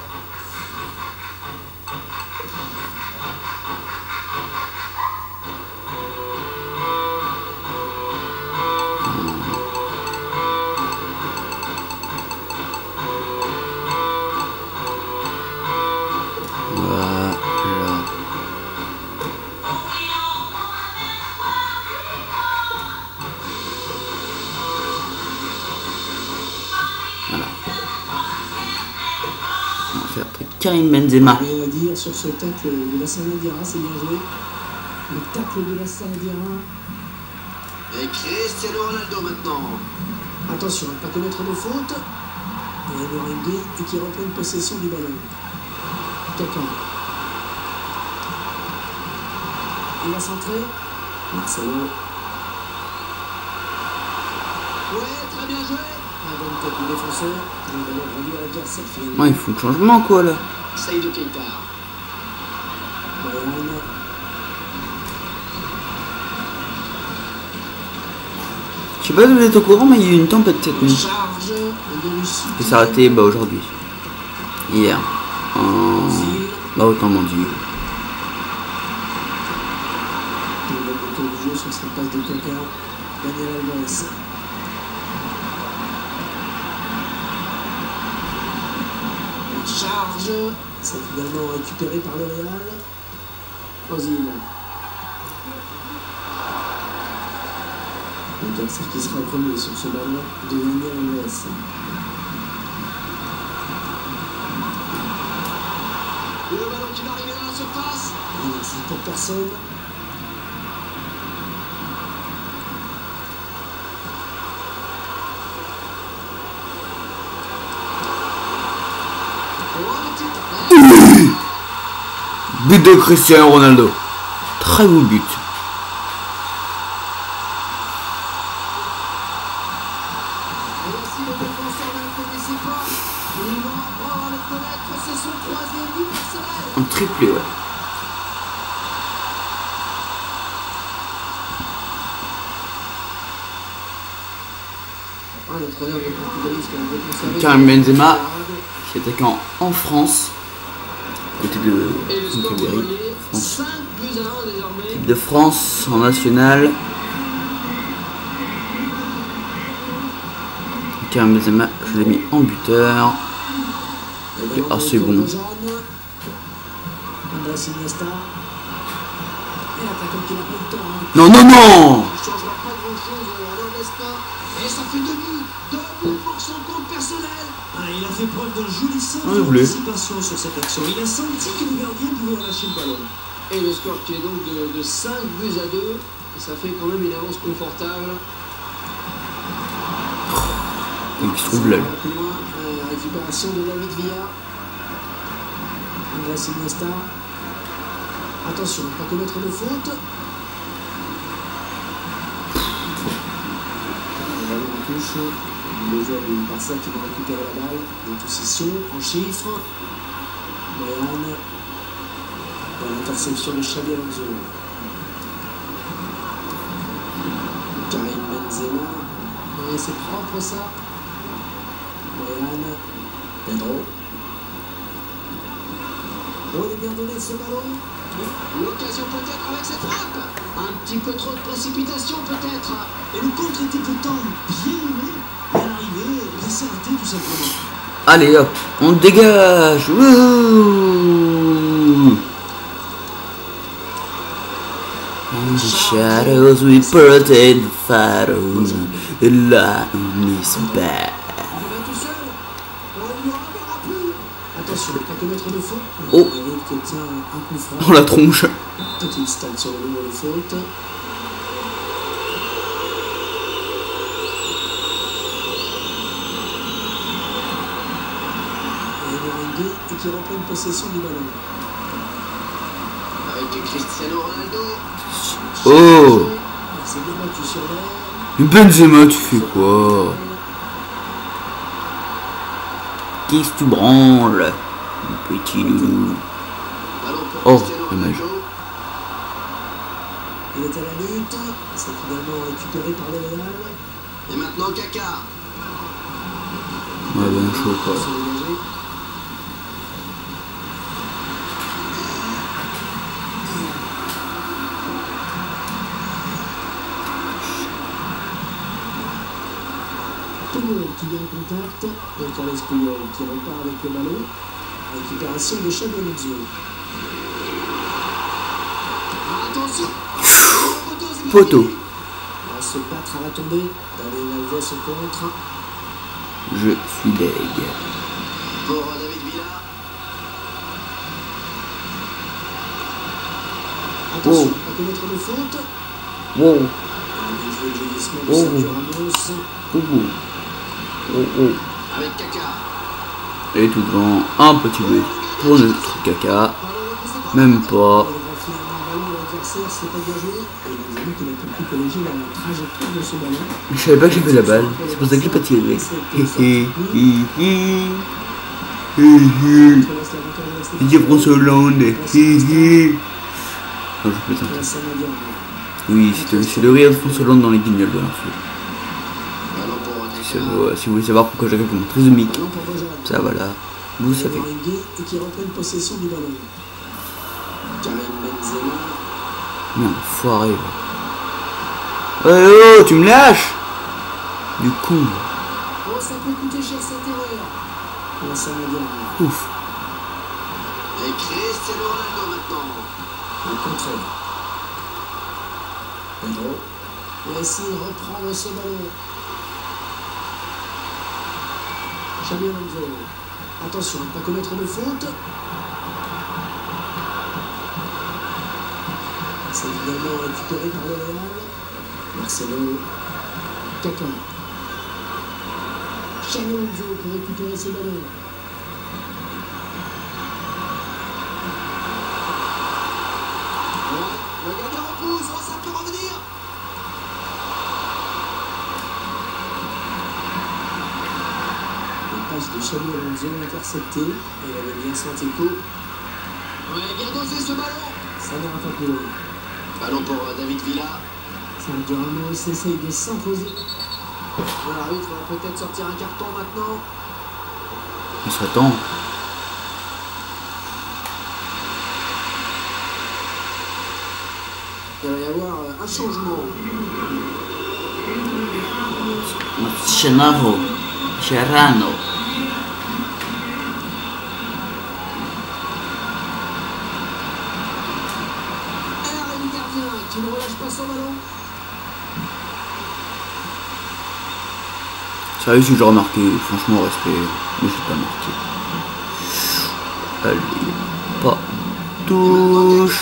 Karim Benzema. Rien à dire sur ce tacle de la Sanadira, c'est bien joué. Le tacle de la Sanadira. Et Cristiano Ronaldo maintenant. Attention à ne pas commettre de faute. Et Merengue qui reprend une possession du ballon. Kaká. Il va centrer. Marcelo. Ouais, très bien joué. Un bon tête du défenseur. Le ballon rendu à l'adversaire finalement. Ouais, il faut le changement quoi là. Seydou Keita. Bayern. Je sais pas si vous êtes au courant, mais il y a eu une tempête cette nuit. Charge. Et ça a arrêté bah, aujourd'hui. Hier. Bah autant mon dieu. Le retour du jeu sur cette passe de Kaká. Daniel Alvarez. Charge, c'est finalement récupéré par le Real. Ozil. L'adversaire qui sera premier sur ce ballon de Daniel Alvarez. Le ballon qui va arriver dans la surface. C'est pour personne. But de Cristiano Ronaldo. Très beau but. Voici le défenseur ne le connaissait pas. Il va apprendre à le connaître. C'est son troisième but personnel. Un triplé, ouais. L'entraîneur de Portugal qui a conservé Karim Benzema, qui est attaquant en France. Côté de Et le score France. relié, 5 buts à 1 désormais. Équipe de France en national. Karim Benzema, je l'ai mis en buteur. Ah, c'est bon. Andrés Iniesta. Et l'attaquant qui n'a pas eu le temps. Non, non, non! Il ne changera pas grand-chose à l'Investa. Et ça fait 2 buts. 2 buts pour son compte personnel. Il a fait preuve d'un joli sens Ah, doublé. d'anticipation sur cette action. Il a senti que le gardien pouvait relâcher le ballon. Et le score qui est donc de 5 buts à 2. Et ça fait quand même une avance confortable. Il se trouve là. Plus loin, récupération de David Villa. Andrés Iniesta. Attention, ne pas commettre de faute. Le ballon en touche. Le joueur du Barça qui va récupérer la balle. En possession, en chiffres. Bayern. L'interception de Xabi Alonso. Karim Benzema. Et c'est propre ça. Bayern. Pedro. Oh, il est bien donné ce ballon. L'occasion peut-être avec cette frappe. Un petit peu trop de précipitation peut-être. Et le contre était pourtant bien mené. Et à l'arrivée, il s'est arrêté tout simplement. Allez hop, on dégage. Wouhou. In the shadows we protect the shadows. The light is back. Il va tout seul. On ne le reverra plus. Attention, ne pas commettre de faute. Oh. Il obtient un coup franc. Dans la tronche. Petite stat sur le numéro de faute. Et Merengue qui reprend une possession du ballon. Avec Cristiano Ronaldo. Oh. C'est bien battu sur l'air. Benzema, tu fais quoi? Qu'est-ce que tu branles, mon petit loulou? Oh, dommage. Il est à la lutte, c'est finalement récupéré par le Real. Et maintenant Kaka. Ouais, ben chaud quoi. Tout le monde qui vient en contact, donc Carles Puyol qui repart avec le ballon. Récupération de Xabi Alonso. Attention. Poteau. On va se battre à la tombée. Daniel Alves au contre. Je suis deg. Pour David Villa. Attention, on peut mettre de faute. Wow. Bien joué le glissement de Sergio Ramos. Avec Kaka. Et tout devant, un petit but pour notre Kaka. Même pas. Je savais pas que j'avais la balle, c'est pour ça que j'ai pas tiré. Didier François Hollande. Non, je plaisante. Oui, c'est le rire de François Hollande dans les guignols de l'info. Si vous voulez savoir pourquoi j'ai répondu trisomique, ça voilà, vous savez. Et qui reprennent possession du ballon. Karim Benzema. Non, foiré. Oh, tu me lâches. Du con. Oh, ça peut coûter cher cette erreur. On s'en va. Ouf. Et Cristiano Ronaldo maintenant. Le contraire. Pedro. Va essayer de reprendre ce ballon. Xabi Alonso. Attention, pas commettre de faute. C'est finalement récupéré par le Real. Marcelo. Kaka. Xabi Alonso pour récupérer ce ballon. Ouais, le gardien repousse, oh, ça peut revenir. Le passe de Xabi Alonso intercepté. Il avait bien senti le coup. Ouais, bien dosé ce ballon. Ça n'ira pas plus loin. Ballon pour David Villa. Sergio Ramos essaye de s'imposer. L'arbitre va peut-être sortir un carton maintenant. On s'attend. Il va y avoir un changement. Serrano. Le gardien qui ne relâche pas son ballon. Sérieux, si j'ai remarqué, franchement, respect, mais j'ai pas marqué. Allez, pas touche.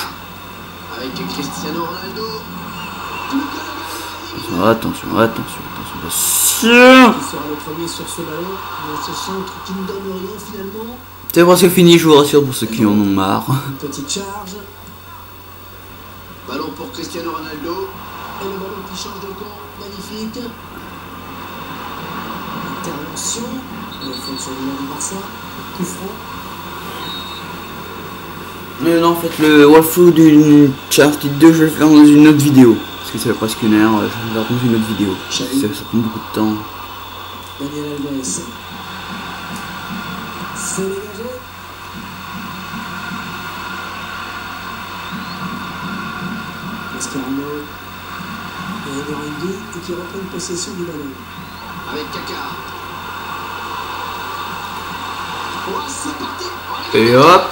Avec Cristiano Ronaldo. Attention. Qui sera le premier sur ce ballon dans ce centre qui ne donne rien finalement. C'est presque fini, je vous rassure pour ceux qui en ont marre. Une petite charge. Ballon pour Cristiano Ronaldo. Et le ballon qui change de camp. Magnifique. Intervention. Le fond sur le joueur du Barça. Coup franc. Mais non, en fait, le walkthrough d'une Uncharted 2, je vais le faire dans une autre vidéo. Parce que ça fait presque une heure, je vais le faire dans une autre vidéo. Ça prend beaucoup de temps. Daniel Alves. C'est dégagé. Mascherano. Et Merengue qui reprennent possession du ballon. Avec Kaka. Oh, c'est parti. Et hop.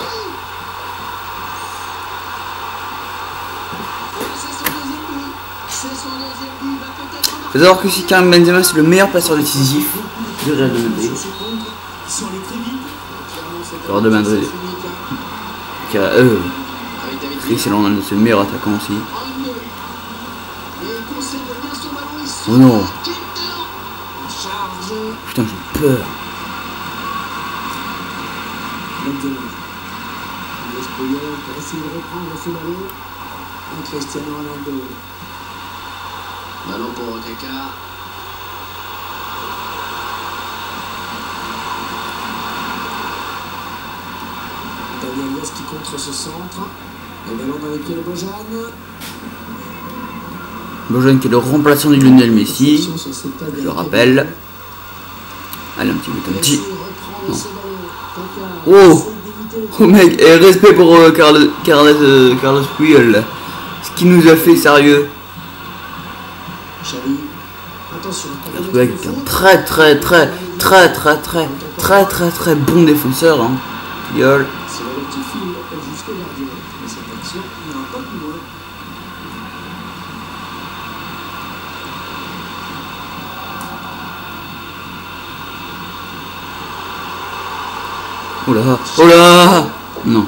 Faut savoir que si Karim Benzema c'est le meilleur passeur décisif du Real de Madrid. Real de Madrid. Cristiano Ronaldo c'est le meilleur attaquant aussi. Oh non. Putain j'ai peur. Pour essayer de reprendre ce ballon. Cristiano Ronaldo. Ballon pour Kaka. Daniel West qui contre ce centre. Le ballon dans les pieds de Bojan. Bojan qui est le remplaçant du Lionel Messi, je le rappelle. Allez, un petit but, un petit. Non. Oh, oh mec, et respect pour Carlos Puyol. Ce qu'il nous a fait, sérieux. Respect avec un très bon défenseur, hein. Puyol. Oh là, oh là. Non.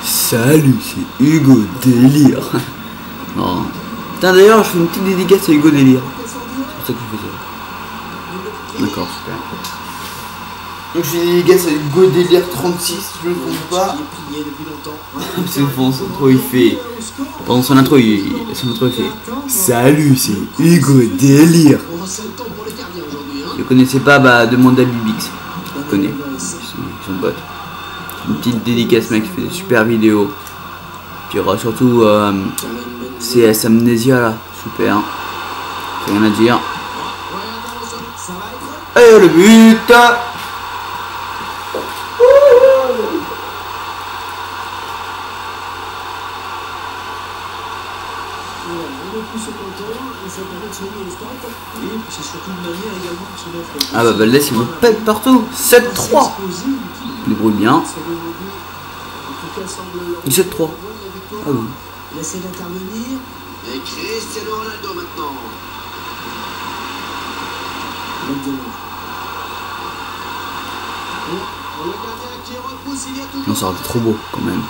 Salut, c'est Hugo Délire. Oh. Putain, d'ailleurs, je fais une petite dédicace à Hugo Délire. C'est pour ça que je fais ça. D'accord, super. Donc je fais une dédicace à Hugo Délire 36, je ne me trompe pas. C'est bon, son intro il fait. Pendant son intro il fait. Salut, c'est Hugo Délire. Si vous connaissez pas, bah demandez à Bibix. Je connais. Ils sont bots. Une petite dédicace, mec, qui fait des super vidéos. Puis il y aura surtout CS Amnesia là. Super. Rien à dire. Et le but. Ah bah Valdez il vous pète partout. 7-3. Débrouille bien. 7-3. Ah oui. Laissez d'intervenir. Et Cristiano Ronaldo maintenant. Non, ça aurait été trop beau quand même.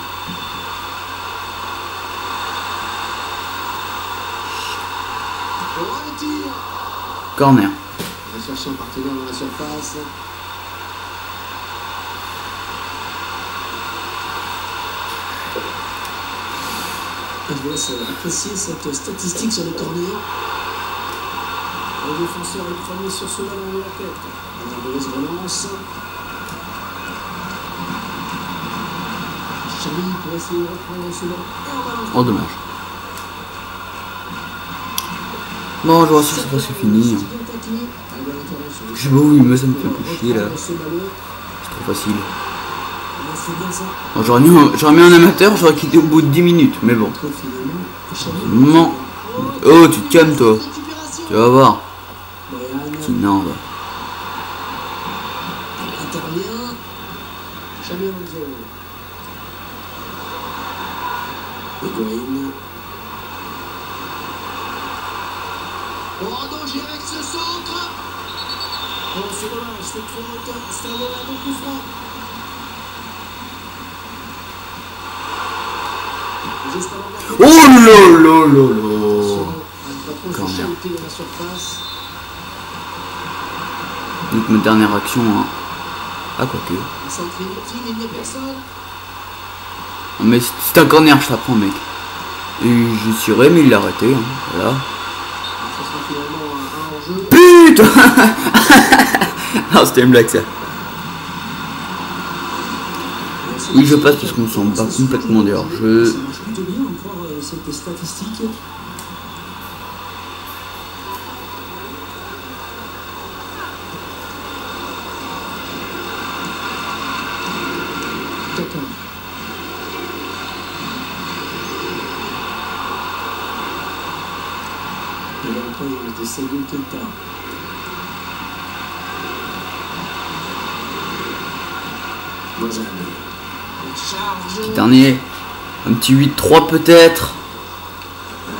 Corner. On va chercher un partenaire dans la surface. Je vous laisse apprécier cette statistique sur les corners. Le défenseur est premier sur ce ballon de la tête. La mauvaise relance. Charlie pour essayer de reprendre ce ballon. Oh dommage. Bon, je vois si c'est presque fini. Je sais pas où, mais ça me fait un peu chier là. C'est trop facile. Bon, j'aurais mis un amateur, j'aurais quitté au bout de 10 minutes, mais bon. Non. Oh, tu te calmes toi. Tu vas voir. Qui n'en va. Oh, danger avec ce centre. Oh, c'est dommage, cette faute, c'est un bon coup franc. Oh là. Corner. Donc ma dernière action, hein. Ah quoique. Mais c'est un corner, je t'apprends mec. Et j'ai tiré mais il l'a arrêté, hein. Voilà. Putain. Non, c'était une blague ça. Oui, je passe parce qu'on s'en bat complètement des hors-jeux. Ça marche plutôt bien encore cette statistique. Et l'entrée de Seydou Keita. Petit dernier. Un petit 8-3 peut-être.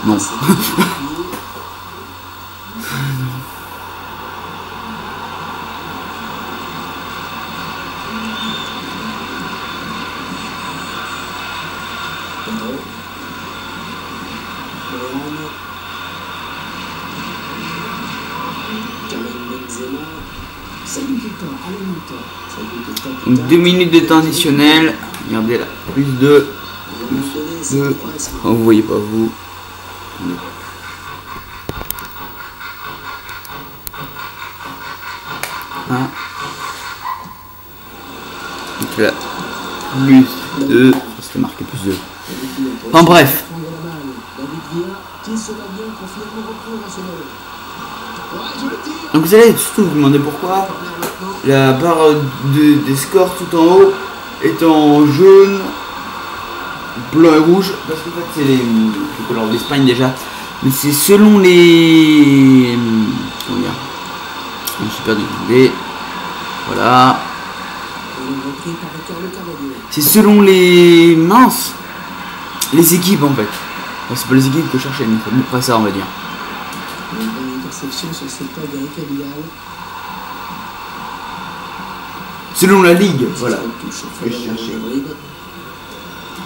Non. Donc 2 minutes de temps additionnel. Regardez là. Plus 2. Plus 2. Oh, vous voyez pas vous. Ah. là. Plus 2. C'était marqué plus 2. Enfin bref. Donc vous allez surtout vous demander pourquoi la barre des scores tout en haut est en jaune, blanc et rouge. Parce qu'en fait c'est les couleurs de l'Espagne déjà. Mais c'est selon les... Comment dire? Je me suis perdu l'idée. Voilà. C'est selon les minces. Les équipes en fait. Enfin, c'est pas les équipes que je cherchais, mais c'est à peu près ça on va dire. Selon la ligue, voilà. Que je cherchais.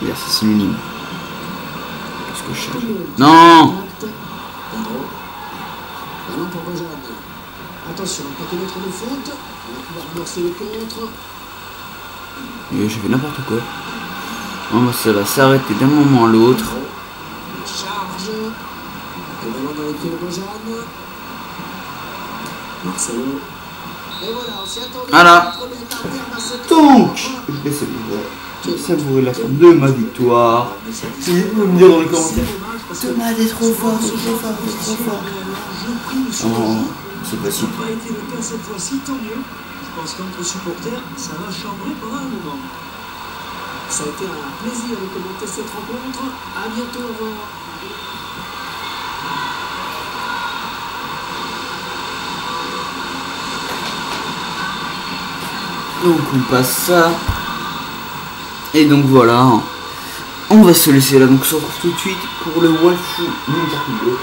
Regarde, c'est synonyme. Qu'est-ce que je cherche? Non. Attention, pas commettre de faute. On va pouvoir amorcer le contre. Et j'ai fait n'importe quoi. Bon, ça va s'arrêter d'un moment à l'autre. Charge. Le ballon dans les pieds de Bojan. Marcelo. Et voilà, on s'y attendait. Voilà. Donc, je vais savourer la fin de ma victoire. Si vous pouvez me dire dans les commentaires. Thomas, t'es trop fort, t'es trop fort, t'es trop fort. Oh, c'est facile. Ça n'a pas été le cas cette fois-ci, tant mieux. Je pense qu'entre supporters, ça va chambrer pendant un moment. Ça a été un plaisir de commenter cette rencontre. À bientôt, au revoir. Donc on passe ça. Et donc voilà. On va se laisser là. Donc on se retrouve tout de suite pour le Wolf Blue.